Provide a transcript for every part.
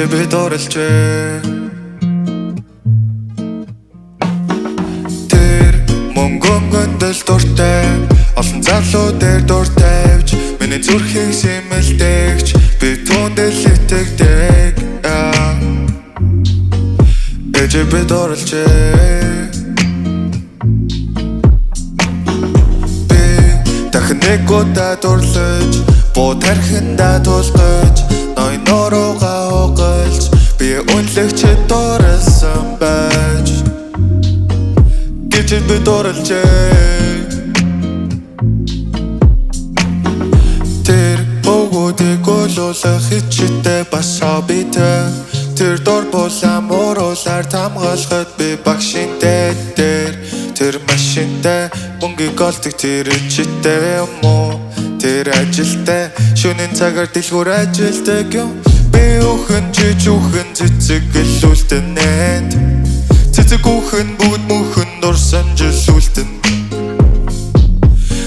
би дурлжээ. Тэр мөнгөн гөндөл дуртай, олон залуу дээр дур тавьж, миний зүрхийг сэмэлдэгч, би түүндэл итгэдэг. Би дурлжээ. Би дахин нэг удаа дурлаж, бууд тархиндаа тулгаж, ноён руугаа угалж, би үнэлэгчэд дурласан байж, гэж би дурлжээ. Тэр бөгөөдийг олуулах хичээтэй бас хоббитэй, тэр дор булаа мууруулаар тамгаалахад би багшийн дээр, тэр машинтай мөнгөийг олдог тэр читэй юм уу? Тэр ажилтай шөнийн цагаар дэлгүүр ажилдаг юм. Би өхөн жижүүхэн цэцэг гэлүүлтэнэт, цэцэг өхөн бүгд мөхөн дурсан жилүүлтэн.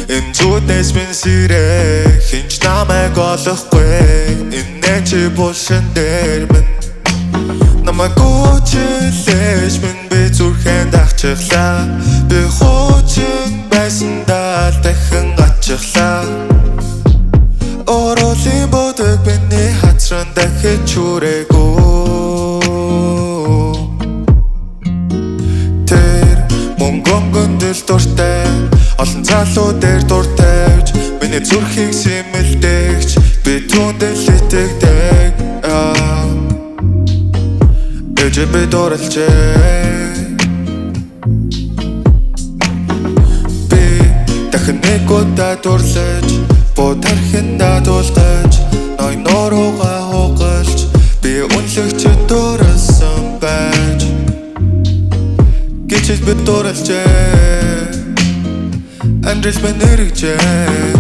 Энэ зүуднээс минь сэрээ хинч намайг олохгүй, энэ чи булшин дээр минь намайг гүйцэлж минь би зүрхэн дагчихлаа. Би хуучин байсандаа дахин гачихлаа. Ороолын бодог миний хацран дахиж чүрээгүй. Тэр мөнгөн гөндөл дуртай, олон залуу дээр дур тавьж, миний зүрхийг сэмэлдэгч, би түүндэл итгэдэг. Би дурлжээ. Би дахин нэг удаа дурлаж, бууд тархиндаа тулгаж, ноён руугаа угалж, би үнэлэгчэд дурласан байж, гэж би дурлжээ. Амьдрал минь хэрэгжээ.